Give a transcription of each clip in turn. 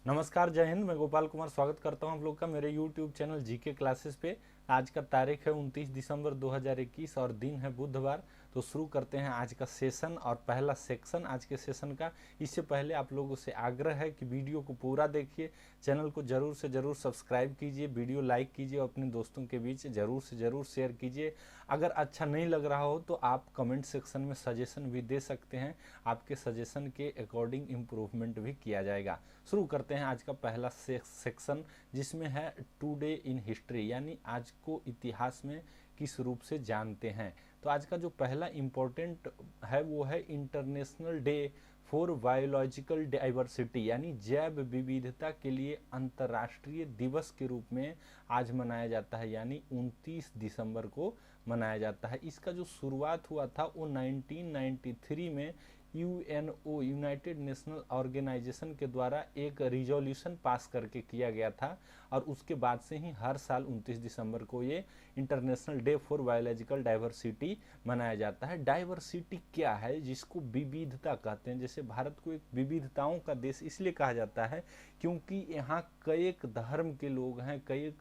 नमस्कार, जय हिंद। मैं गोपाल कुमार स्वागत करता हूं आप लोग का मेरे यूट्यूब चैनल जीके क्लासेस पे। आज का तारीख है 29 दिसंबर 2021 और दिन है बुधवार। तो शुरू करते हैं आज का सेशन और पहला सेक्शन आज के सेशन का। इससे पहले आप लोगों से आग्रह है कि वीडियो को पूरा देखिए, चैनल को जरूर से जरूर सब्सक्राइब कीजिए, वीडियो लाइक कीजिए और अपने दोस्तों के बीच जरूर से जरूर शेयर कीजिए। अगर अच्छा नहीं लग रहा हो तो आप कमेंट सेक्शन में सजेशन भी दे सकते हैं, आपके सजेशन के अकॉर्डिंग इम्प्रूवमेंट भी किया जाएगा। शुरू करते हैं आज का पहला सेक्शन, जिसमें है टुडे इन हिस्ट्री, यानी आज को इतिहास में किस रूप से जानते हैं। तो आज का जो पहला इम्पोर्टेंट है वो है international day for biological diversity, यानी जैव विविधता के लिए अंतर्राष्ट्रीय दिवस के रूप में आज मनाया जाता है, यानी 29 दिसंबर को मनाया जाता है। इसका जो शुरुआत हुआ था वो 1993 में यूएनओ, यूनाइटेड नेशनल ऑर्गेनाइजेशन के द्वारा एक रिजोल्यूशन पास करके किया गया था और उसके बाद से ही हर साल 29 दिसंबर को ये international day for biological diversity मनाया जाता है। डाइवर्सिटी क्या है, जिसको विविधता कहते हैं। जैसे भारत को एक विविधताओं का देश इसलिए कहा जाता है क्योंकि यहाँ कई धर्म के लोग हैं, कई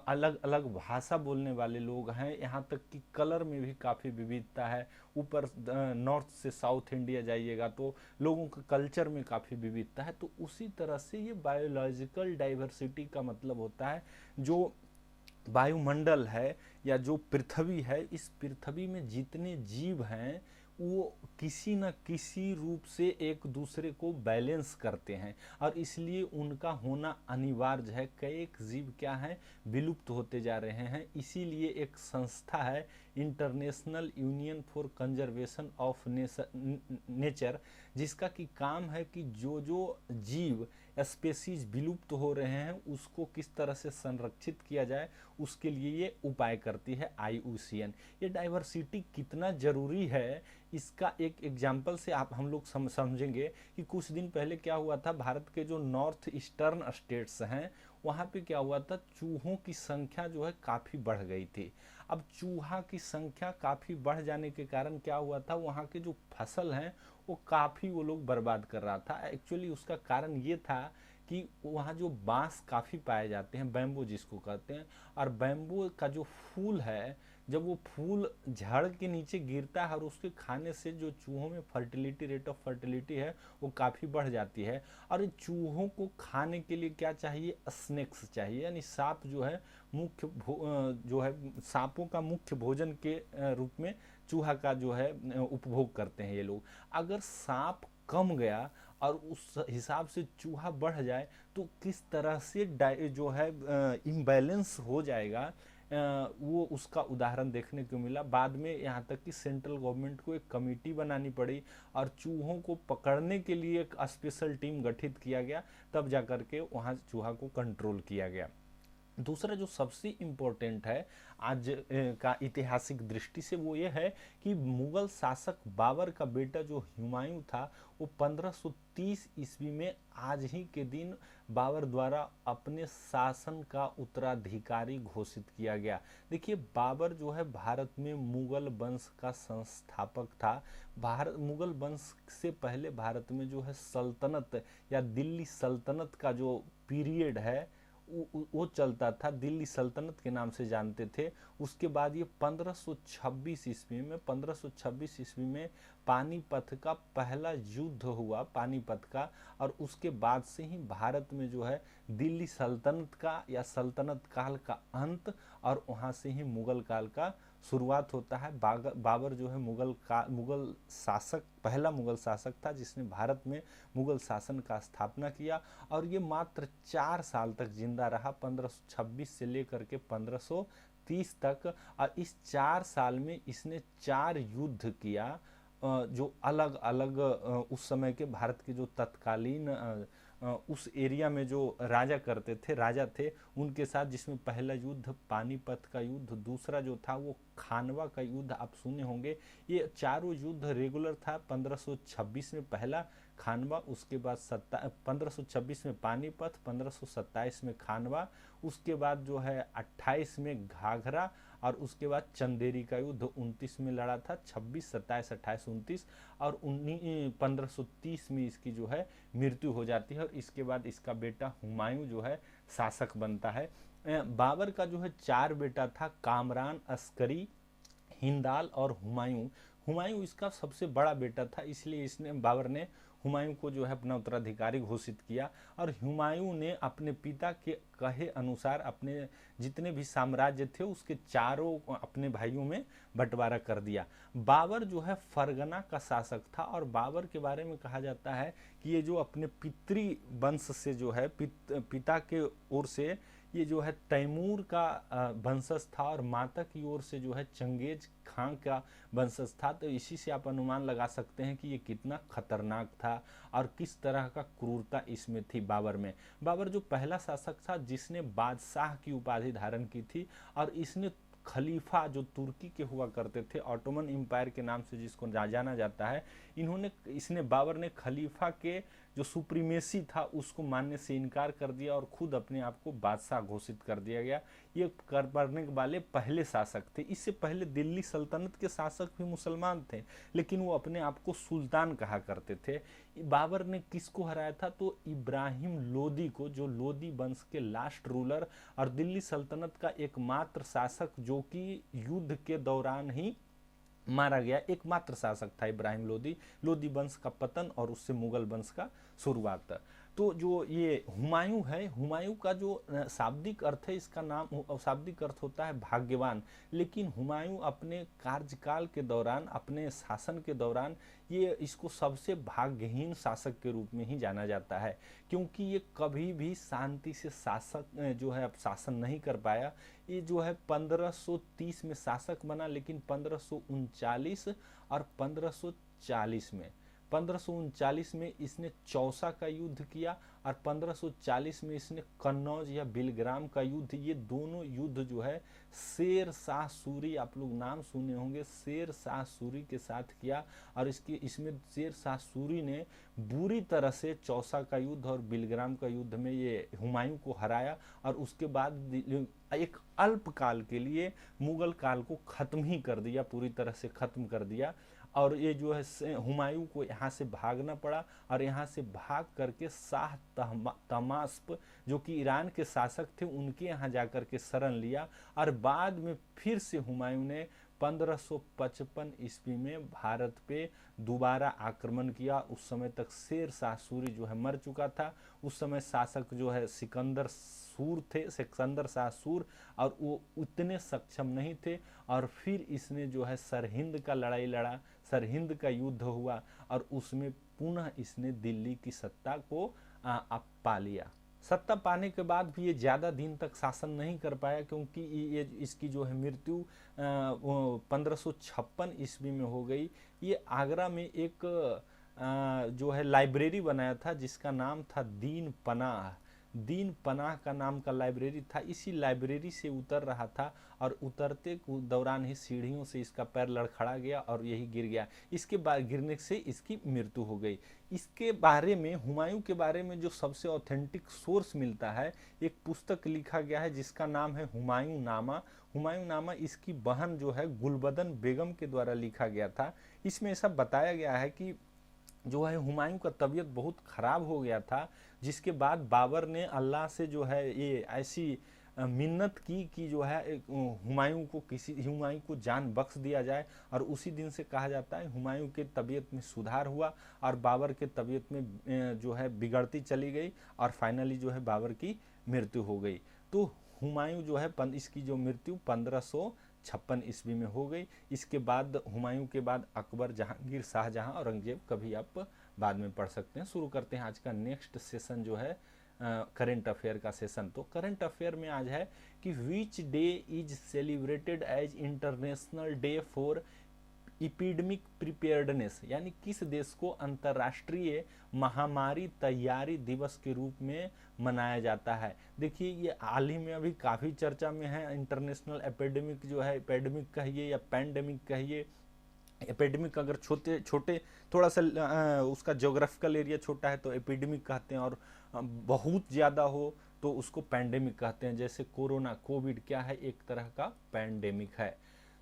अलग अलग भाषा बोलने वाले लोग हैं, यहाँ तक कि कलर में भी काफ़ी विविधता है। ऊपर नॉर्थ से साउथ इंडिया जाइएगा तो लोगों का कल्चर में काफ़ी विविधता है। तो उसी तरह से ये बायोलॉजिकल डाइवर्सिटी का मतलब होता है जो वायुमंडल है या जो पृथ्वी है, इस पृथ्वी में जितने जीव हैं वो किसी न किसी रूप से एक दूसरे को बैलेंस करते हैं और इसलिए उनका होना अनिवार्य है। कई जीव क्या हैं, विलुप्त होते जा रहे हैं। इसीलिए एक संस्था है international union for conservation of nature, जिसका कि काम है कि जो जो जीव स्पेसीज विलुप्त हो रहे हैं उसको किस तरह से संरक्षित किया जाए, उसके लिए ये उपाय करती है आईयूसीएन। ये डाइवर्सिटी कितना ज़रूरी है इसका एक एग्जाम्पल से आप हम लोग समझेंगे कि कुछ दिन पहले क्या हुआ था। भारत के जो नॉर्थ ईस्टर्न स्टेट्स हैं वहाँ पे क्या हुआ था, चूहों की संख्या जो है काफ़ी बढ़ गई थी। अब चूहा की संख्या काफ़ी बढ़ जाने के कारण क्या हुआ था, वहाँ के जो फसल हैं वो काफ़ी वो लोग बर्बाद कर रहा था। एक्चुअली उसका कारण ये था कि वहाँ जो बांस काफ़ी पाए जाते हैं, बैम्बू जिसको कहते हैं, और बैम्बू का जो फूल है, जब वो फूल झाड़ के नीचे गिरता है और उसके खाने से जो चूहों में फर्टिलिटी, रेट ऑफ फर्टिलिटी है वो काफ़ी बढ़ जाती है। और चूहों को खाने के लिए क्या चाहिए, स्नेक्स चाहिए, यानी सांप जो है मुख्य जो है सांपों का मुख्य भोजन के रूप में चूहा का जो है उपभोग करते हैं ये लोग। अगर सांप कम गया और उस हिसाब से चूहा बढ़ जाए तो किस तरह से जो है इम्बैलेंस हो जाएगा, वो उसका उदाहरण देखने को मिला। बाद में यहाँ तक कि सेंट्रल गवर्नमेंट को एक कमेटी बनानी पड़ी और चूहों को पकड़ने के लिए एक स्पेशल टीम गठित किया गया, तब जाकर के वहाँ चूहा को कंट्रोल किया गया। दूसरा जो सबसे इम्पोर्टेंट है आज का ऐतिहासिक दृष्टि से वो ये है कि मुगल शासक बाबर का बेटा जो हुमायूं था वो 1530 ईस्वी में आज ही के दिन बाबर द्वारा अपने शासन का उत्तराधिकारी घोषित किया गया। देखिए, बाबर जो है भारत में मुगल वंश का संस्थापक था। भारत मुगल वंश से पहले भारत में जो है सल्तनत या दिल्ली सल्तनत का जो पीरियड है वो चलता था, दिल्ली सल्तनत के नाम से जानते थे। उसके बाद ये 1526 ईस्वी में पानीपत का पहला युद्ध हुआ, पानीपत का, और उसके बाद से ही भारत में जो है दिल्ली सल्तनत का या सल्तनत काल का अंत और वहाँ से ही मुगल काल का शुरुआत होता है। बाबर जो है मुगल शासक, पहला मुगल शासक था जिसने भारत में मुगल शासन का स्थापना किया और ये मात्र 4 साल तक जिंदा रहा, 1526 से लेकर के 1530 तक। और इस 4 साल में इसने 4 युद्ध किया जो अलग अलग उस समय के भारत के जो तत्कालीन उस एरिया में जो राजा थे उनके साथ, जिसमें पहला युद्ध पानीपत का युद्ध, दूसरा जो था वो खानवा का युद्ध आप सुने होंगे। ये चारों युद्ध रेगुलर था। 1526 में पहला खानवा, उसके बाद 1526 में पानीपत, 1527 में खानवा, उसके बाद जो है 28 में घाघरा और उसके बाद चंदेरी का युद्ध 29 में लड़ा था, 26, 27, 28, 29 और 1530 में इसकी जो है मृत्यु हो जाती है। और इसके बाद इसका बेटा हुमायूं जो है शासक बनता है। बाबर का जो है 4 बेटा था, कामरान, अस्करी, हिंदाल और हुमायूं। हुमायूं इसका सबसे बड़ा बेटा था, इसलिए इसने बाबर ने हुमायूं को जो है अपना उत्तराधिकारी घोषित किया। और हुमायूं ने अपने पिता के कहे अनुसार अपने जितने भी साम्राज्य थे उसके चारों अपने भाइयों में बंटवारा कर दिया। बाबर जो है फरगना का शासक था और बाबर के बारे में कहा जाता है कि ये जो अपने पितृ वंश से जो है पिता के ओर से ये जो है तैमूर का वंशज था और माता की ओर से जो है चंगेज खां का वंशज था। तो इसी से आप अनुमान लगा सकते हैं कि ये कितना खतरनाक था और किस तरह का क्रूरता इसमें थी बाबर में। बाबर जो पहला शासक था जिसने बादशाह की उपाधि धारण की थी और इसने खलीफा जो तुर्की के हुआ करते थे, ऑटोमन एम्पायर के नाम से जिसको जाना जाता है, इसने बाबर ने खलीफा के जो सुप्रीमेसी था उसको मानने से इनकार कर दिया और खुद अपने आप को बादशाह घोषित कर दिया गया। ये करने वाले पहले शासक थे। इससे पहले दिल्ली सल्तनत के शासक भी मुसलमान थे, लेकिन वो अपने आप को सुल्तान कहा करते थे। बाबर ने किसको हराया था? तो इब्राहिम लोदी को, जो लोदी वंश के लास्ट रूलर और दिल्ली सल्तनत का एकमात्र शासक जो कि युद्ध के दौरान ही मारा गया एकमात्र शासक था इब्राहिम लोदी। लोदी वंश का पतन और उससे मुगल वंश का शुरुआत। तो जो ये हुमायूं है, हुमायूं का जो शाब्दिक अर्थ है, इसका नाम शाब्दिक अर्थ होता है भाग्यवान। लेकिन हुमायूं अपने कार्यकाल के दौरान, अपने शासन के दौरान ये इसको सबसे भाग्यहीन शासक के रूप में ही जाना जाता है, क्योंकि ये कभी भी शांति से शासक जो है अब शासन नहीं कर पाया। ये जो है 1530 में शासक बना, लेकिन 1539 और 1539 में इसने चौसा का युद्ध किया और 1540 में इसने कन्नौज या बिलग्राम का युद्ध, ये दोनों युद्ध जो है शेर शाह सूरी, आप लोग नाम सुने होंगे, शेर शाह सूरी के साथ किया। और इसमें शेर शाह सूरी ने बुरी तरह से चौसा का युद्ध और बिलग्राम का युद्ध में ये हुमायूं को हराया और उसके बाद एक अल्प काल के लिए मुगल काल को खत्म ही कर दिया, पूरी तरह से खत्म कर दिया। और ये जो है हुमायूं को यहाँ से भागना पड़ा और यहाँ से भाग करके शाह तमास्प जो कि ईरान के शासक थे उनके यहाँ जाकर के शरण लिया। और बाद में फिर से हुमायूं ने 1555 ईस्वी में भारत पे दोबारा आक्रमण किया। उस समय तक शेर शाह सूरी जो है मर चुका था। उस समय शासक जो है सिकंदर शाह सूर, और वो उतने सक्षम नहीं थे। और फिर इसने जो है सरहिंद का लड़ाई लड़ा, सरहिंद का युद्ध हुआ और उसमें पुनः इसने दिल्ली की सत्ता को पा लिया। सत्ता पाने के बाद भी ये ज़्यादा दिन तक शासन नहीं कर पाया, क्योंकि ये इसकी जो है मृत्यु 1556 ईस्वी में हो गई। ये आगरा में एक जो है लाइब्रेरी बनाया था जिसका नाम था दीन पनाह का नाम का लाइब्रेरी था। इसी लाइब्रेरी से उतर रहा था और उतरते दौरान ही सीढ़ियों से इसका पैर लड़खड़ा गया और यही गिर गया। इसके बाद गिरने से इसकी मृत्यु हो गई। इसके बारे में, हुमायूं के बारे में जो सबसे ऑथेंटिक सोर्स मिलता है, एक पुस्तक लिखा गया है जिसका नाम है हुमायूं नामा। हुमायूं नामा इसकी बहन जो है गुलबदन बेगम के द्वारा लिखा गया था। इसमें ऐसा बताया गया है कि जो है हुमायूं का तबीयत बहुत ख़राब हो गया था, जिसके बाद बाबर ने अल्लाह से जो है ये ऐसी मिन्नत की कि जो है हुमायूं को जान बख्श दिया जाए। और उसी दिन से कहा जाता है हुमायूं के तबीयत में सुधार हुआ और बाबर के तबीयत में जो है बिगड़ती चली गई और फाइनली जो है बाबर की मृत्यु हो गई। तो हुमायूं जो है इसकी जो मृत्यु 1556 ईस्वी में हो गई। इसके बाद हुमायूं के बाद अकबर, जहांगीर, शाहजहां, औरंगजेब कभी आप बाद में पढ़ सकते हैं। शुरू करते हैं आज का नेक्स्ट सेशन जो है करंट अफेयर का सेशन। तो करंट अफेयर में आज है कि which day is celebrated as international day for epidemic preparedness, यानी किस देश को अंतर्राष्ट्रीय महामारी तैयारी दिवस के रूप में मनाया जाता है। देखिए ये हाल ही में अभी काफ़ी चर्चा में है। इंटरनेशनल एपिडेमिक जो है, एपिडेमिक कहिए या पैंडेमिक कहिए, एपिडेमिक अगर छोटे थोड़ा सा उसका ज्योग्राफिकल एरिया छोटा है तो एपिडेमिक कहते हैं, और बहुत ज़्यादा हो तो उसको पैंडेमिक कहते हैं। जैसे कोरोना, कोविड क्या है, एक तरह का पैंडेमिक है।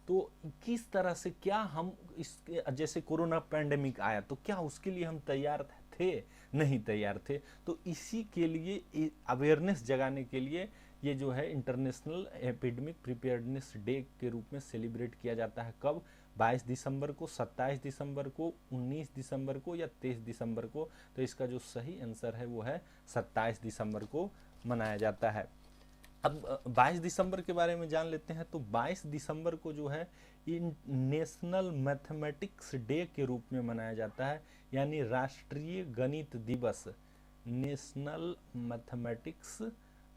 तो किस तरह से क्या हम इसके, जैसे कोरोना पैंडेमिक आया तो क्या उसके लिए हम तैयार थे? नहीं तैयार थे। तो इसी के लिए अवेयरनेस जगाने के लिए ये जो है इंटरनेशनल एपिडेमिक प्रिपेयर्डनेस डे के रूप में सेलिब्रेट किया जाता है। कब? 22 दिसंबर को, 27 दिसंबर को, 19 दिसंबर को या 23 दिसंबर को। तो इसका जो सही आंसर है वो है 27 दिसंबर को मनाया जाता है। अब 22 दिसंबर के बारे में जान लेते हैं। तो 22 दिसंबर को जो है इन नेशनल मैथमेटिक्स डे के रूप में मनाया जाता है, यानी राष्ट्रीय गणित दिवस। नेशनल मैथमेटिक्स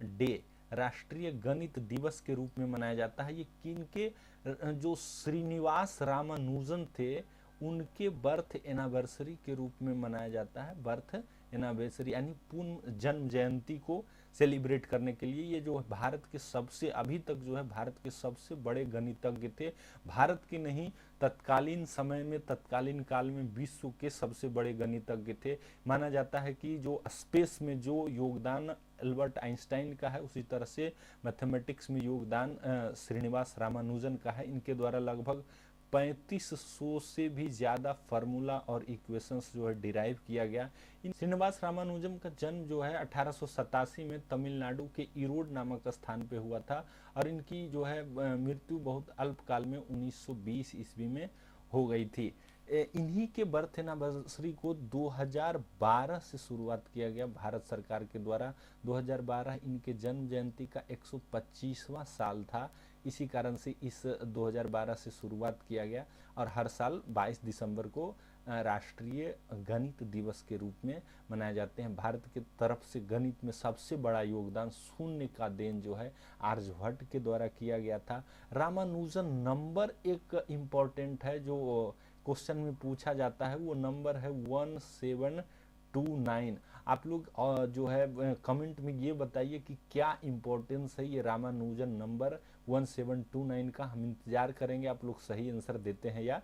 डे राष्ट्रीय गणित दिवस के रूप में मनाया जाता है। ये किनके, जो श्रीनिवास रामानुजन थे उनके बर्थ एनिवर्सरी के रूप में मनाया जाता है। बर्थ एनिवर्सरी यानी पूर्ण जन्म जयंती को सेलिब्रेट करने के लिए। ये जो भारत के सबसे, अभी तक जो है भारत के सबसे बड़े गणितज्ञ थे। भारत के नहीं, तत्कालीन समय में, तत्कालीन काल में विश्व के सबसे बड़े गणितज्ञ थे। माना जाता है कि जो स्पेस में जो योगदान अल्बर्ट आइंस्टाइन का है, उसी तरह से मैथमेटिक्स में योगदान श्रीनिवास रामानुजन का है। इनके द्वारा लगभग 3500 से भी ज़्यादा फार्मूला और इक्वेशंस जो है डिराइव किया गया। इन श्रीनिवास रामानुजन का जन्म जो है 1887 में तमिलनाडु के ईरोड नामक स्थान पे हुआ था, और इनकी जो है मृत्यु बहुत अल्पकाल में 1920 ईस्वी में हो गई थी। इन्हीं के बर्थ एनिवर्सरी को 2012 से शुरुआत किया गया भारत सरकार के द्वारा। 2012 इनके जन्म जयंती का 125वां साल था। इसी कारण से इस 2012 से शुरुआत किया गया, और हर साल 22 दिसंबर को राष्ट्रीय गणित दिवस के रूप में मनाए जाते हैं। भारत की तरफ से गणित में सबसे बड़ा योगदान, शून्य का देन जो है आर्यभट्ट के द्वारा किया गया था। रामानुजन नंबर एक इम्पॉर्टेंट है, जो क्वेश्चन में पूछा जाता है, वो नंबर है 1729। आप लोग जो है कमेंट में ये बताइए कि क्या इम्पोर्टेंस है ये रामानुजन नंबर 1729 का। हम इंतजार करेंगे आप लोग सही आंसर देते हैं या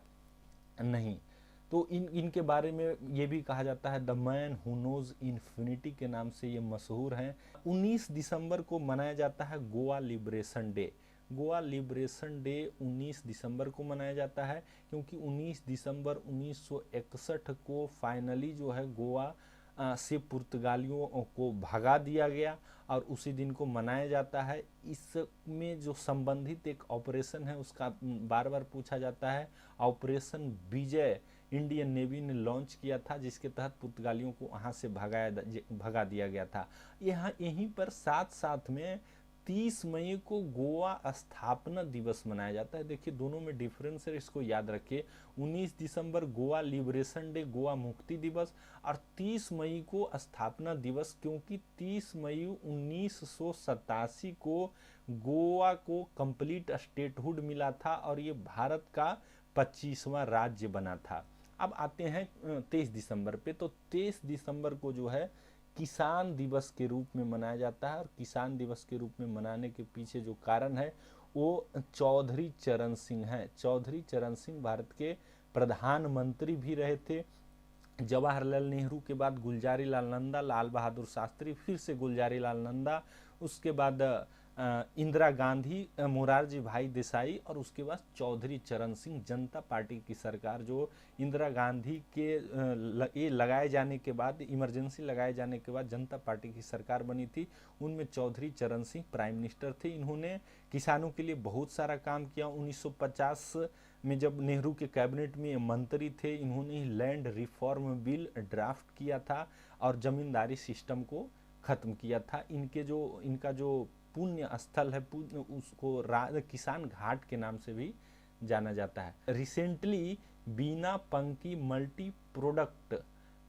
नहीं। तो इनके बारे में ये भी कहा जाता है the man who knows infinity के नाम से ये मशहूर हैं। 19 दिसंबर को मनाया जाता है Goa liberation day. Goa liberation day 19 दिसंबर को मनाया जाता है, क्योंकि 19 दिसंबर 1961 को फाइनली जो है गोवा से पुर्तगालियों को भगा दिया गया, और उसी दिन को मनाया जाता है। इसमें जो संबंधित एक ऑपरेशन है उसका बार बार पूछा जाता है। ऑपरेशन विजय इंडियन नेवी ने लॉन्च किया था, जिसके तहत पुर्तगालियों को वहाँ से भगा दिया गया था। यहीं पर साथ साथ में 30 मई को गोवा स्थापना दिवस मनाया जाता है। देखिए दोनों में डिफरेंस है, इसको याद रखिए। 19 दिसंबर गोवा लिबरेशन डे, गोवा मुक्ति दिवस, और 30 मई को स्थापना दिवस, क्योंकि 30 मई 1987 को गोवा को कंप्लीट स्टेटहुड मिला था, और ये भारत का 25वां राज्य बना था। अब आते हैं 23 दिसंबर पे। तो 23 दिसंबर को जो है किसान दिवस के रूप में मनाया जाता है, और किसान दिवस के रूप में मनाने के पीछे जो कारण है वो चौधरी चरण सिंह हैं। चौधरी चरण सिंह भारत के प्रधानमंत्री भी रहे थे। जवाहरलाल नेहरू के बाद गुलजारी लाल नंदा, लाल बहादुर शास्त्री, फिर से गुलजारी लाल नंदा, उसके बाद इंदिरा गांधी, मोरारजी भाई देसाई, और उसके बाद चौधरी चरण सिंह। जनता पार्टी की सरकार जो इंदिरा गांधी के ये लगाए जाने के बाद, इमरजेंसी लगाए जाने के बाद जनता पार्टी की सरकार बनी थी, उनमें चौधरी चरण सिंह प्राइम मिनिस्टर थे। इन्होंने किसानों के लिए बहुत सारा काम किया। 1950 में जब नेहरू के कैबिनेट में मंत्री थे, इन्होंने लैंड रिफॉर्म बिल ड्राफ्ट किया था और जमींदारी सिस्टम को ख़त्म किया था। इनका जो पुण्य स्थल है, उसको किसान घाट के नाम से भी जाना जाता है। Recently Bina Panki multi product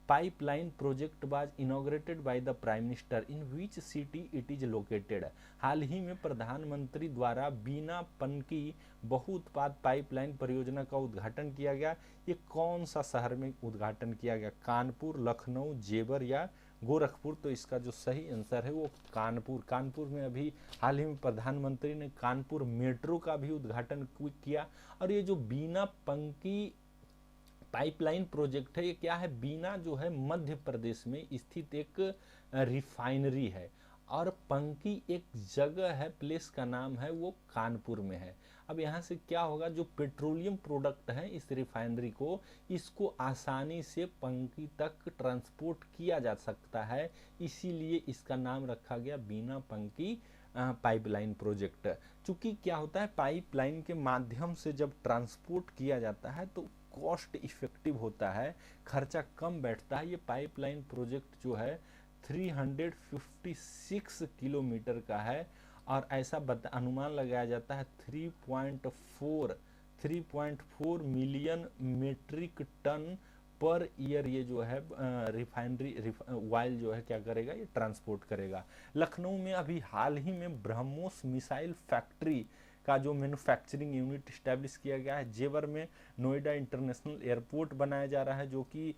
pipeline project was inaugurated by the prime minister, in which city it is located. हाल ही में प्रधानमंत्री द्वारा बीना पनकी बहुउत्पाद पाइपलाइन परियोजना का उद्घाटन किया गया। ये कौन सा शहर में उद्घाटन किया गया? कानपुर, लखनऊ, जेवर या गोरखपुर? तो इसका जो सही आंसर है वो कानपुर। कानपुर में अभी हाल ही में प्रधानमंत्री ने कानपुर मेट्रो का भी उद्घाटन किया। और ये जो बीना पंकी पाइपलाइन प्रोजेक्ट है, ये क्या है? बीना जो है मध्य प्रदेश में स्थित एक रिफाइनरी है, और पंकी एक जगह है, प्लेस का नाम है, वो कानपुर में है। अब यहाँ से क्या होगा, जो पेट्रोलियम प्रोडक्ट है इस रिफाइनरी को, इसको आसानी से पंकी तक ट्रांसपोर्ट किया जा सकता है, इसीलिए इसका नाम रखा गया बीना पंकी पाइपलाइन प्रोजेक्ट। चूंकि क्या होता है, पाइपलाइन के माध्यम से जब ट्रांसपोर्ट किया जाता है तो कॉस्ट इफेक्टिव होता है, खर्चा कम बैठता है। ये पाइपलाइन प्रोजेक्ट जो है 356 किलोमीटर का है और ऐसा अनुमान लगाया जाता है 3.4 million metric tonne per year ये जो है रिफाइनरी ऑयल जो है क्या करेगा, ये ट्रांसपोर्ट करेगा। लखनऊ में अभी हाल ही में ब्रह्मोस मिसाइल फैक्ट्री का जो मैन्युफैक्चरिंग यूनिट इस्टेब्लिश किया गया है। जेवर में नोएडा इंटरनेशनल एयरपोर्ट बनाया जा रहा है, जो कि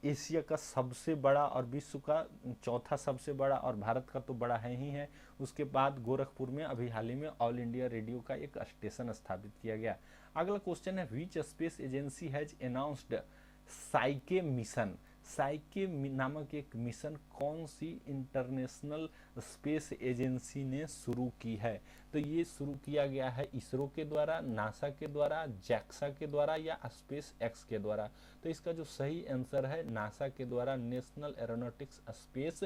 एशिया का सबसे बड़ा और विश्व का चौथा सबसे बड़ा, और भारत का तो बड़ा है ही है। उसके बाद गोरखपुर में अभी हाल ही में ऑल इंडिया रेडियो का एक स्टेशन स्थापित किया गया। अगला क्वेश्चन है, which space agency has announced साइके mission. साइके नामक एक मिशन कौन सी इंटरनेशनल स्पेस एजेंसी ने शुरू की है? तो ये शुरू किया गया है इसरो के द्वारा, नासा के द्वारा, जैक्सा के द्वारा या स्पेस एक्स के द्वारा। तो इसका जो सही आंसर है नासा के द्वारा, नेशनल एरोनॉटिक्स स्पेस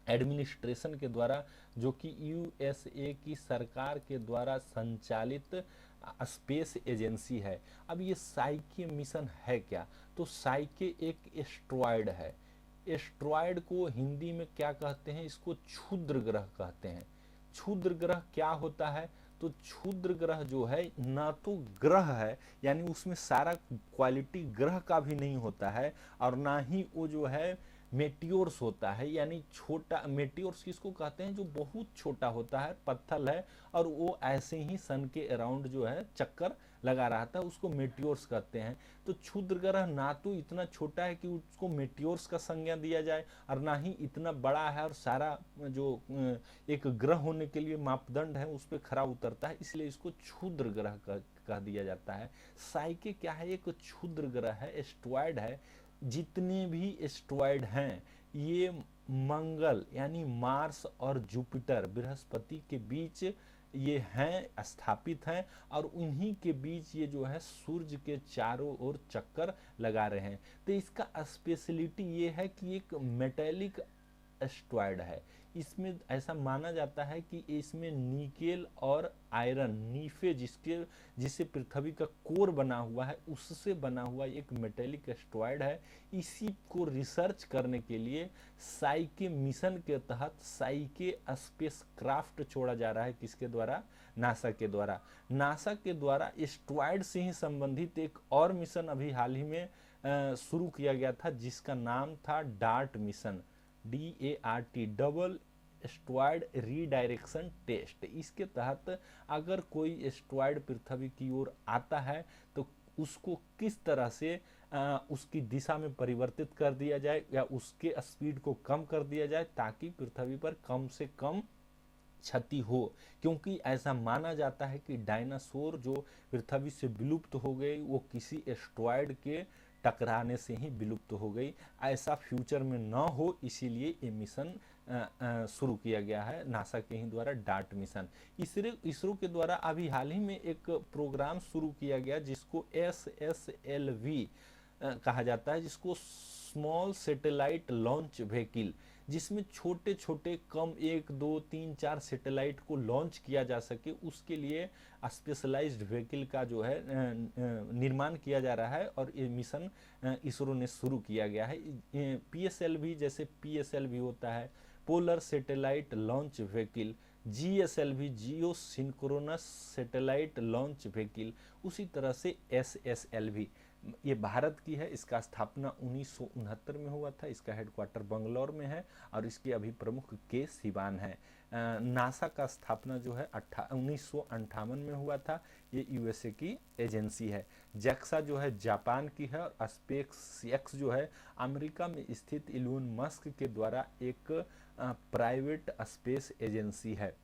एडमिनिस्ट्रेशन के द्वारा, जो कि यूएसए की सरकार के द्वारा संचालित स्पेस एजेंसी है। अब ये साइके मिशन है क्या? तो साइके एक एस्ट्रॉयड है। एस्ट्रॉयड को हिंदी में क्या कहते हैं? इसको क्षुद्र ग्रह कहते हैं। क्षुद्र ग्रह क्या होता है? तो क्षुद्र ग्रह जो है ना तो ग्रह है, यानी उसमें सारा क्वालिटी ग्रह का भी नहीं होता है, और ना ही वो जो है मेटियोर्स होता है, यानी छोटा। मेटियोर्स किसको कहते हैं? जो बहुत छोटा होता है, पत्थर है, और वो ऐसे ही सन के अराउंड जो है चक्कर लगा रहता है, उसको मेटियोर्स कहते हैं। तो क्षुद्र ग्रह ना तो इतना छोटा है कि उसको मेटियोर्स का संज्ञा दिया जाए, और ना ही इतना बड़ा है और सारा जो एक ग्रह होने के लिए मापदंड है उस पर खरा उतरता है, इसलिए इसको क्षुद्र ग्रह कह दिया जाता है। साइके क्या है? एक क्षुद्र ग्रह है, एस्ट्रॉयड है। जितने भी एस्ट्रॉयड हैं ये मंगल यानी मार्स और जुपिटर, बृहस्पति के बीच ये हैं, स्थापित हैं, और उन्हीं के बीच ये जो है सूर्य के चारों ओर चक्कर लगा रहे हैं। तो इसका स्पेशलिटी ये है कि एक मेटेलिक एस्ट्रॉयड है। इसमें ऐसा माना जाता है कि इसमें निकेल और आयरन, नीफे जिससे पृथ्वी का कोर बना हुआ है, उससे बना हुआ एक मेटेलिक एस्ट्रॉयड है। इसी को रिसर्च करने के लिए साइके मिशन के तहत साइके स्पेस क्राफ्ट छोड़ा जा रहा है। किसके द्वारा? नासा के द्वारा। नासा के द्वारा एस्ट्रॉयड से ही संबंधित एक और मिशन अभी हाल ही में शुरू किया गया था, जिसका नाम था DART mission, DART, double asteroid redirection test. इसके तहत अगर कोई एस्ट्रॉयड पृथ्वी की ओर आता है तो उसको किस तरह से उसकी दिशा में परिवर्तित कर दिया जाए या उसके स्पीड को कम कर दिया जाए, ताकि पृथ्वी पर कम से कम क्षति हो। क्योंकि ऐसा माना जाता है कि डायनासोर जो पृथ्वी से विलुप्त हो गई, वो किसी एस्ट्रॉयड के टकराने से ही विलुप्त हो गई। ऐसा फ्यूचर में न हो, इसीलिए ये मिशन शुरू किया गया है नासा के ही द्वारा, डार्ट मिशन। इसरो के द्वारा अभी हाल ही में एक प्रोग्राम शुरू किया गया जिसको SSLV कहा जाता है, जिसको स्मॉल सैटेलाइट लॉन्च व्हीकल, जिसमें छोटे छोटे कम 1 2 3 4 सैटेलाइट को लॉन्च किया जा सके, उसके लिए स्पेशलाइज्ड व्हीकल का जो है निर्माण किया जा रहा है, और ये मिशन इसरो ने शुरू किया गया है। PSLV, जैसे PSLV होता है polar satellite launch vehicle, GSLV जियो सिंक्रोनस सैटेलाइट लॉन्च व्हीकल, उसी तरह से SSLV ये भारत की है। इसका स्थापना 1969 में हुआ था। इसका हेडक्वार्टर बंगलौर में है और इसके अभी प्रमुख के सिवान है। नासा का स्थापना जो है 1958 में हुआ था। ये USA की एजेंसी है। जैक्सा जो है जापान की है, और स्पेस एक्स जो है अमेरिका में स्थित इलोन मस्क के द्वारा एक प्राइवेट स्पेस एजेंसी है।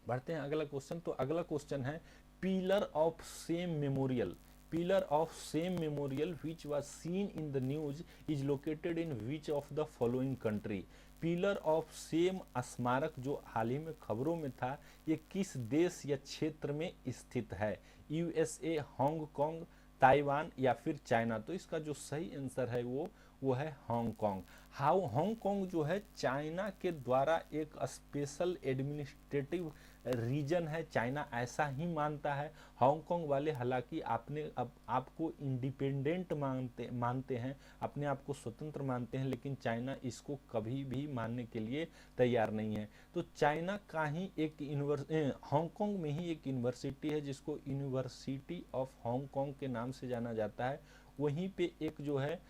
बढ़ते हैं अगला क्वेश्चन। तो अगला क्वेश्चन है, pillar of same memorial, pillar of same memorial which was seen in the news is located in which of the following country? Pillar of same स्मारक जो हाल ही में खबरों में था, ये किस देश या क्षेत्र में स्थित है? यूएसए, हांगकांग, ताइवान या फिर चाइना? तो इसका जो सही आंसर है वो है हांगकांग। हांगकांग जो है चाइना के द्वारा एक स्पेशल एडमिनिस्ट्रेटिव रीजन है, चाइना ऐसा ही मानता है। हांगकांग वाले हालांकि अब आपको इंडिपेंडेंट मानते हैं, अपने आप को स्वतंत्र मानते हैं, लेकिन चाइना इसको कभी भी मानने के लिए तैयार नहीं है। तो चाइना का ही एक हांगकांग में ही एक यूनिवर्सिटी है जिसको यूनिवर्सिटी ऑफ हांगकांग के नाम से जाना जाता है। वहीं पे एक जो है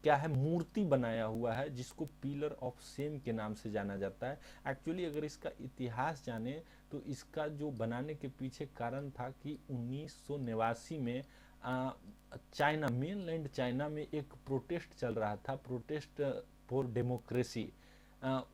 क्या है, मूर्ति बनाया हुआ है जिसको पिलर ऑफ सेम के नाम से जाना जाता है। एक्चुअली अगर इसका इतिहास जाने तो इसका जो बनाने के पीछे कारण था कि 1989 में चाइना, मेनलैंड चाइना में एक प्रोटेस्ट चल रहा था, प्रोटेस्ट फॉर डेमोक्रेसी।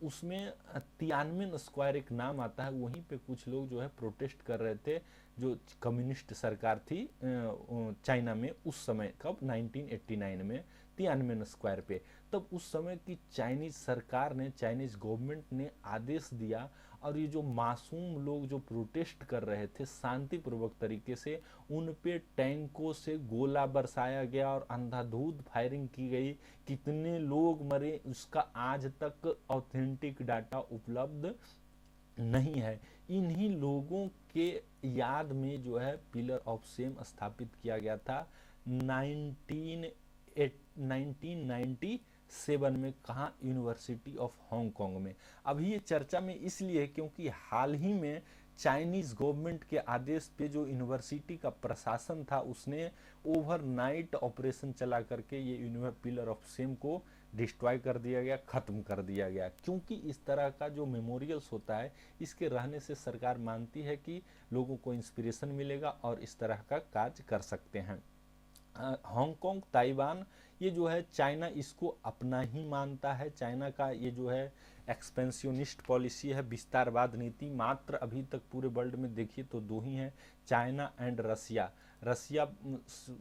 उसमें तियानमेन स्क्वायर एक नाम आता है, वहीं पे कुछ लोग जो है प्रोटेस्ट कर रहे थे, जो कम्युनिस्ट सरकार थी चाइना में उस समय, कब 1989 में तियानमेन स्क्वायर पे। तब उस समय की चाइनीज सरकार ने, चाइनीज गवर्नमेंट ने आदेश दिया और ये जो मासूम लोग जो प्रोटेस्ट कर रहे थे शांतिपूर्वक तरीके से, उन पे टैंकों से गोला बरसाया गया और अंधाधुंध फायरिंग की गई। कितने लोग मरे उसका आज तक ऑथेंटिक डाटा उपलब्ध नहीं है। इन्हीं लोगों के याद में जो है पिलर ऑफ सेम स्थापित किया गया था 1997 में। कहा? यूनिवर्सिटी ऑफ हांगकांग में। अभी ये चर्चा में इसलिए क्योंकि हाल ही में चाइनीज गवर्नमेंट के आदेश पे जो यूनिवर्सिटी का प्रशासन था उसने ओवरनाइट ऑपरेशन चला करके ये पिलर ऑफ सेम को डिस्ट्रॉय कर दिया गया, खत्म कर दिया गया। क्योंकि इस तरह का जो मेमोरियल्स होता है इसके रहने से सरकार मानती है कि लोगों को इंस्पिरेशन मिलेगा और इस तरह का कार्य कर सकते हैं। हांगकांग, ताइवान, ये जो है चाइना इसको अपना ही मानता है। चाइना का ये जो है एक्सपेंशनिस्ट पॉलिसी है, विस्तारवाद नीति। मात्र अभी तक पूरे वर्ल्ड में देखिए तो दो ही हैं, चाइना एंड रसिया। रसिया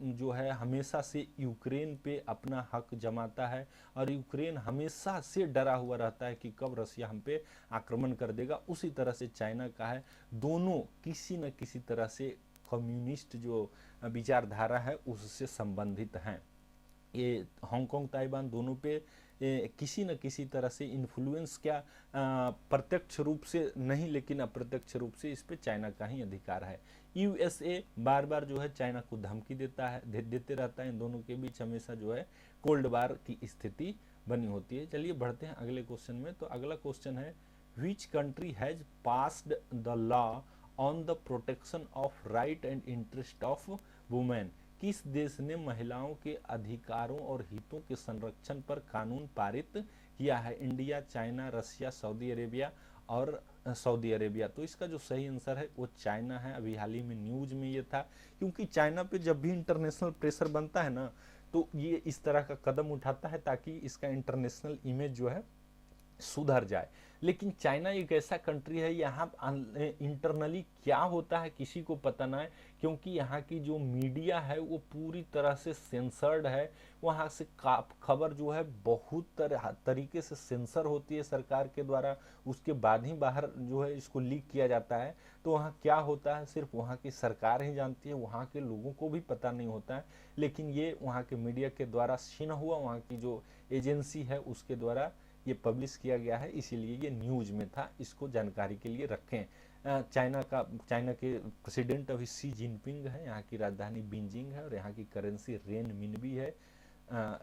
जो है हमेशा से यूक्रेन पे अपना हक जमाता है और यूक्रेन हमेशा से डरा हुआ रहता है कि कब रसिया हम पे आक्रमण कर देगा। उसी तरह से चाइना का है। दोनों किसी न किसी तरह से कम्युनिस्ट जो विचारधारा है उससे संबंधित हैं। ये हांगकांग, ताइवान दोनों पे किसी न किसी तरह से इन्फ्लुएंस, क्या प्रत्यक्ष रूप से नहीं लेकिन अप्रत्यक्ष रूप से इस पे चाइना का ही अधिकार है। यूएसए बार बार जो है चाइना को धमकी देते रहता है। इन दोनों के बीच हमेशा जो है कोल्ड वार की स्थिति बनी होती है। चलिए बढ़ते हैं अगले क्वेश्चन में। तो अगला क्वेश्चन है, which country has passed the law on the protection of right and interest of women? किस देश ने महिलाओं के अधिकारों और हितों के संरक्षण पर कानून पारित किया है? इंडिया, चाइना, रसिया, सऊदी अरेबिया और सऊदी अरेबिया। तो इसका जो सही आंसर है वो चाइना है। अभी हाल ही में न्यूज में ये था, क्योंकि चाइना पे जब भी इंटरनेशनल प्रेशर बनता है ना तो ये इस तरह का कदम उठाता है ताकि इसका इंटरनेशनल इमेज जो है सुधर जाए। लेकिन चाइना एक ऐसा कंट्री है, यहाँ इंटरनली क्या होता है किसी को पता ना है, क्योंकि यहाँ की जो मीडिया है वो पूरी तरह से सेंसर्ड है। वहाँ से खबर जो है बहुत तरीके से सेंसर होती है सरकार के द्वारा, उसके बाद ही बाहर जो है इसको लीक किया जाता है। तो वहाँ क्या होता है सिर्फ वहाँ की सरकार ही जानती है, वहाँ के लोगों को भी पता नहीं होता है। लेकिन ये वहाँ के मीडिया के द्वारा छीना हुआ, वहाँ की जो एजेंसी है उसके द्वारा ये पब्लिश किया गया है, इसीलिए ये न्यूज में था। इसको जानकारी के लिए रखें। चाइना के प्रेसिडेंट अभी शी जिनपिंग है, यहाँ की राजधानी बीजिंग है और यहाँ की करेंसी रेन मिनबी है।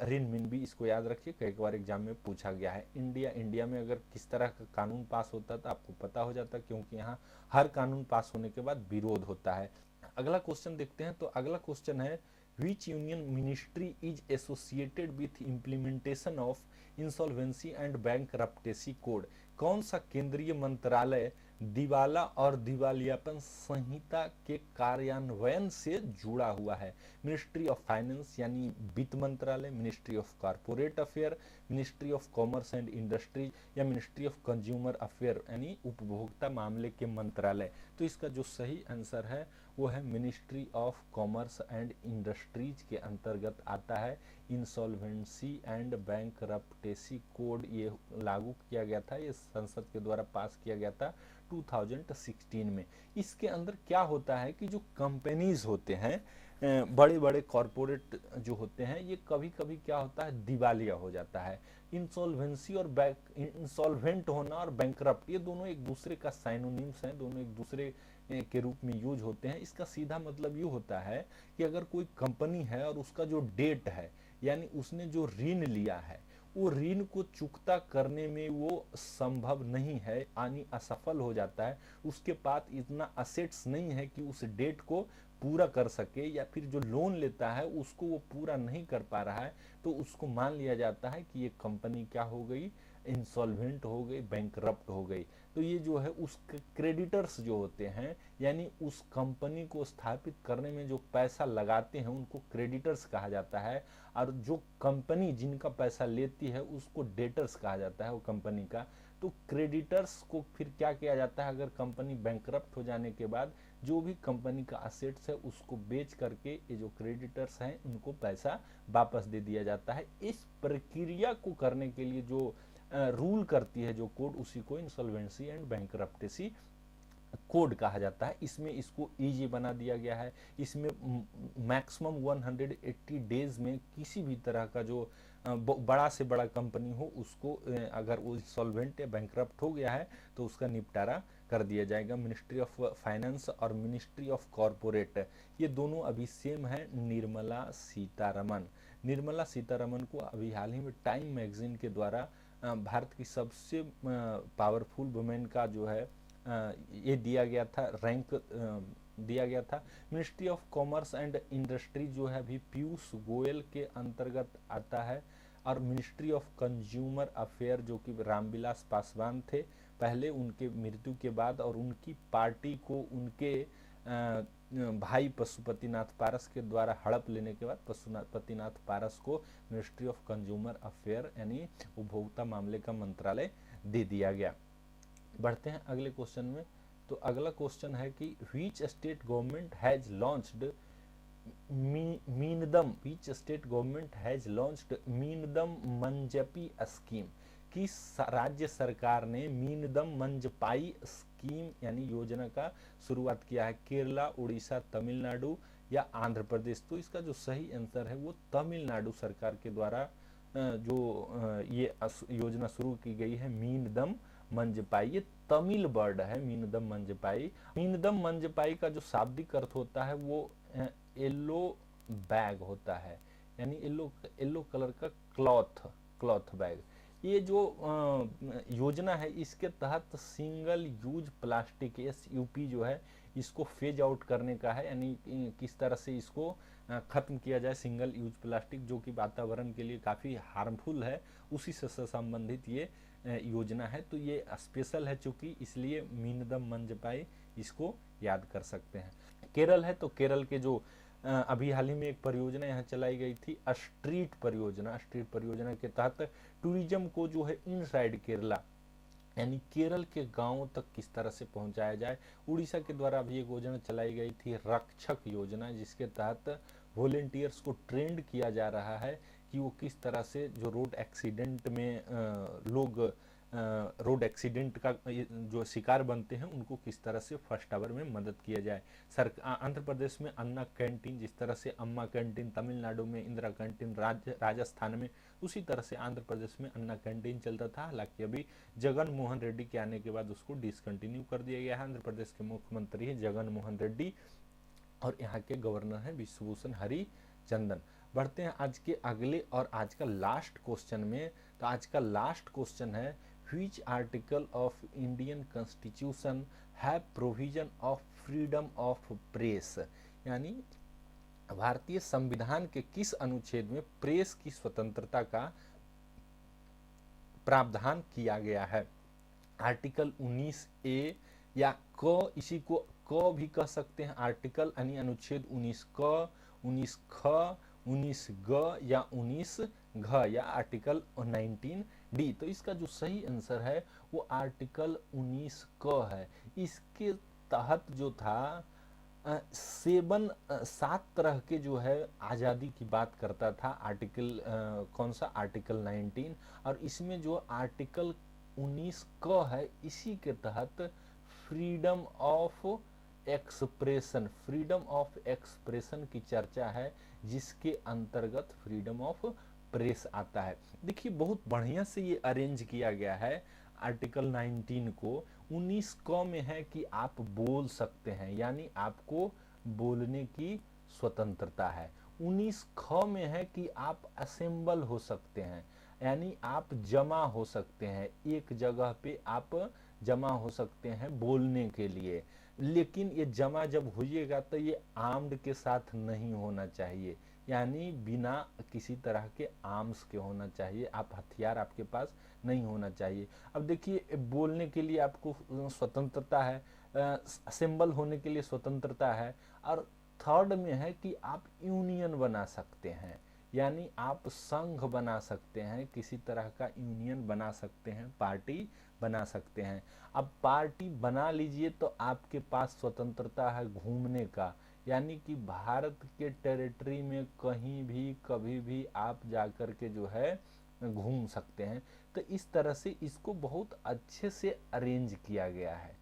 रेन मिनबी, इसको याद रखिए, कई बार एग्जाम में पूछा गया है। इंडिया में अगर किस तरह का कानून पास होता तो आपको पता हो जाता, क्योंकि यहाँ हर कानून पास होने के बाद विरोध होता है। अगला क्वेश्चन देखते हैं। तो अगला क्वेश्चन है, which union ministry is associated with implementation of insolvency and bankruptcy code? कौन सा केंद्रीय मंत्रालय दिवाला और दिवालियापन संहिता के कार्यान्वयन से जुड़ा हुआ है? मिनिस्ट्री ऑफ फाइनेंस यानी वित्त मंत्रालय, ministry of corporate affair, ministry of commerce and industry या मिनिस्ट्री ऑफ कंज्यूमर अफेयर यानी उपभोक्ता मामले के मंत्रालय। तो इसका जो सही आंसर है वो है ministry of commerce and industries के अंतर्गत आता है। इंसॉल्वेंसी एंड बैंकरप्टेसी कोड ये लागू किया गया था, ये संसद के द्वारा पास किया गया था 2016 में। इसके अंदर क्या होता है कि जो कंपनीज होते हैं, बड़े बड़े कॉरपोरेट जो होते हैं, ये कभी कभी क्या होता है, दिवालिया हो जाता है। इंसॉल्वेंसी और इंसॉल्वेंट होना और बैंकरप्ट, ये दोनों एक दूसरे का साइनोनिम्स हैं, दोनों एक दूसरे के रूप में यूज होते हैं। इसका सीधा मतलब ये होता है कि अगर कोई कंपनी है और उसका जो डेट है, यानी उसने जो ऋण लिया है, वो ऋण को चुकता करने में वो संभव नहीं है, यानी असफल हो जाता है, उसके पास इतना असेट्स नहीं है कि उस डेट को पूरा कर सके, या फिर जो लोन लेता है उसको वो पूरा नहीं कर पा रहा है, तो उसको मान लिया जाता है कि ये कंपनी क्या हो गई, इंसॉल्वेंट हो गई, बैंकरप्ट हो गई। तो ये जो है उस क्रेडिटर्स जो होते हैं, यानी उस कंपनी को स्थापित करने में जो पैसा लगाते हैं उनको क्रेडिटर्स कहा जाता है, और जो कंपनी जिनका पैसा लेती है उसको डेटर्स कहा जाता है वो कंपनी का। तो क्रेडिटर्स को फिर क्या किया जाता है, अगर कंपनी बैंकरप्ट हो जाने के बाद जो भी कंपनी का असेट्स है उसको बेच करके ये जो क्रेडिटर्स हैं उनको पैसा वापस दे दिया जाता है। इस प्रक्रिया को करने के लिए जो रूल करती है जो कोड, उसी को इंसॉल्वेंसी एंड बैंकरप्टेसी कोड कहा जाता है। इसमें इसको इजी बना दिया गया है। इसमें मैक्सिमम 180 डेज में किसी भी तरह का जो बड़ा से बड़ा कंपनी हो उसको अगर वो इंसॉल्वेंट या बैंकरप्ट हो गया है तो उसका निपटारा कर दिया जाएगा। मिनिस्ट्री ऑफ फाइनेंस और मिनिस्ट्री ऑफ कॉरपोरेट, ये दोनों अभी सेम है, निर्मला सीतारमन। निर्मला सीतारमन को अभी हाल ही में टाइम मैगजीन के द्वारा भारत की सबसे पावरफुल वुमेन का जो है ये दिया गया था, रैंक दिया गया था। Ministry of commerce and industry जो है अभी पीयूष गोयल के अंतर्गत आता है, और मिनिस्ट्री ऑफ कंज्यूमर अफेयर जो कि रामविलास पासवान थे पहले, उनके मृत्यु के बाद, और उनकी पार्टी को उनके भाई पशुपतिनाथ पारस के द्वारा हड़प लेने के बाद पशुपतिनाथ पारस को मिनिस्ट्री ऑफ कंज्यूमर अफेयर यानी उपभोक्ता मामले का मंत्रालय दे दिया गया। बढ़ते हैं अगले क्वेश्चन में। तो अगला क्वेश्चन है कि which state government has launched Meendum, which state government has launched Meendum Manjappai scheme, किस राज्य सरकार ने मीनदम मंजपाई स्कीम यानी योजना का शुरुआत किया है? केरला, उड़ीसा, तमिलनाडु या आंध्र प्रदेश? तो इसका जो सही आंसर है वो तमिलनाडु सरकार के द्वारा जो ये योजना शुरू की गई है, मीनदम मंजपाई। ये तमिल वर्ड है मीनदम मंजपाई। मीनदम मंजपाई का जो शाब्दिक अर्थ होता है वो येलो बैग होता है, यानी येलो कलर का क्लॉथ बैग। ये जो योजना है इसके तहत सिंगल यूज प्लास्टिक SUP जो है इसको फेज आउट करने का है, यानी किस तरह से इसको खत्म किया जाए सिंगल यूज प्लास्टिक, जो कि वातावरण के लिए काफ़ी हार्मफुल है, उसी से संबंधित ये योजना है। तो ये स्पेशल है चूंकि, इसलिए मीनदम मंजपाई इसको याद कर सकते हैं। केरल है तो केरल के जो अभी हाल ही में एक परियोजना यहाँ चलाई गई थी, स्ट्रीट परियोजना के तहत टूरिज्म को जो है इनसाइड केरला यानी केरल के गांवों तक किस तरह से पहुंचाया जाए। उड़ीसा के द्वारा अभी एक योजना चलाई गई थी रक्षक योजना, जिसके तहत वॉलेंटियर्स को ट्रेंड किया जा रहा है कि वो किस तरह से जो रोड एक्सीडेंट में लोग रोड एक्सीडेंट का जो शिकार बनते हैं उनको किस तरह से फर्स्ट आवर में मदद किया जाए। आंध्र प्रदेश में अन्ना कैंटीन, जिस तरह से अम्मा कैंटीन, तमिलनाडु में इंदिरा कैंटीन, राजस्थान में उसी तरह से आंध्र प्रदेश में अन्ना कैंटीन चलता था। हालांकि अभी जगन मोहन रेड्डी के आने के बाद उसको डिसकंटिन्यू कर दिया गया है। आंध्र प्रदेश के मुख्यमंत्री है जगन मोहन रेड्डी और यहाँ के गवर्नर है विश्वभूषण हरिचंदन। बढ़ते हैं आज के अगले और आज का लास्ट क्वेश्चन में। तो आज का लास्ट क्वेश्चन है, which article of Indian constitution have provision of freedom of press, यानी भारतीय संविधान के किस अनुच्छेद में प्रेस की स्वतंत्रता का प्रावधान किया गया है? आर्टिकल 19A या क, इसी को क भी कह सकते हैं, आर्टिकल यानी अनुच्छेद 19 क, 19 ख, 19 ग या 19 घ या आर्टिकल 19D। तो इसका जो सही आंसर है वो आर्टिकल 19 क है। इसके तहत जो था सात तरह के जो है आज़ादी की बात करता था आर्टिकल, कौन सा आर्टिकल 19, और इसमें जो आर्टिकल 19 क है इसी के तहत freedom of expression, freedom of expression की चर्चा है, जिसके अंतर्गत फ्रीडम ऑफ प्रेस आता है। देखिए बहुत बढ़िया से ये अरेंज किया गया है आर्टिकल 19 को। 19 क में है कि आप बोल सकते हैं, यानी आपको बोलने की स्वतंत्रता है। 19 ख में है कि आप असेंबल हो सकते हैं, यानी आप जमा हो सकते हैं, एक जगह पे आप जमा हो सकते हैं बोलने के लिए। लेकिन ये जमा जब होइएगा तो ये आर्म्ड के साथ नहीं होना चाहिए, यानी बिना किसी तरह के आर्म्स के होना चाहिए, आप हथियार आपके पास नहीं होना चाहिए। अब देखिए बोलने के लिए आपको स्वतंत्रता है, असेंबल होने के लिए स्वतंत्रता है, और थर्ड में है कि आप यूनियन बना सकते हैं, यानी आप संघ बना सकते हैं, किसी तरह का यूनियन बना सकते हैं, पार्टी बना सकते हैं। अब पार्टी बना लीजिए तो आपके पास स्वतंत्रता है घूमने का, यानी कि भारत के टेरिटरी में कहीं भी कभी भी आप जाकर के जो है घूम सकते हैं। तो इस तरह से इसको बहुत अच्छे से अरेंज किया गया है।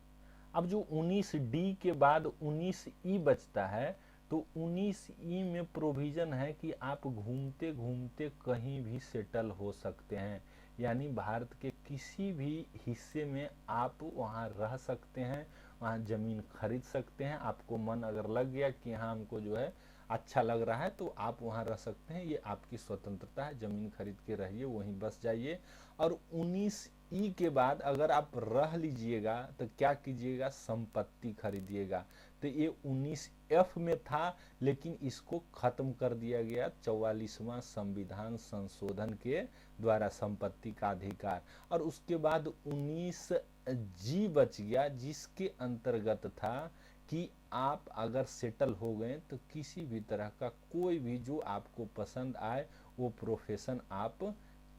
अब जो 19D के बाद 19E बचता है, तो 19E में प्रोविज़न है कि आप घूमते घूमते कहीं भी सेटल हो सकते हैं, यानी भारत के किसी भी हिस्से में आप वहाँ रह सकते हैं, वहाँ ज़मीन खरीद सकते हैं। आपको मन अगर लग गया कि हाँ हमको जो है अच्छा लग रहा है तो आप वहाँ रह सकते हैं, ये आपकी स्वतंत्रता है, ज़मीन खरीद के रहिए, वहीं बस जाइए। और 19E के बाद अगर आप रह लीजिएगा तो क्या कीजिएगा, संपत्ति खरीदिएगा। तो ये 19F में था, लेकिन इसको खत्म कर दिया गया 44वां संविधान संशोधन के द्वारा, संपत्ति का अधिकार। और उसके बाद 19G बच गया, जिसके अंतर्गत था कि आप अगर सेटल हो गए तो किसी भी तरह का कोई भी जो आपको पसंद आए वो प्रोफेशन आप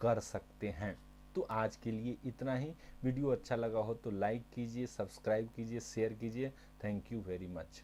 कर सकते हैं। तो आज के लिए इतना ही। वीडियो अच्छा लगा हो तो लाइक कीजिए, सब्सक्राइब कीजिए, शेयर कीजिए। Thank you very much.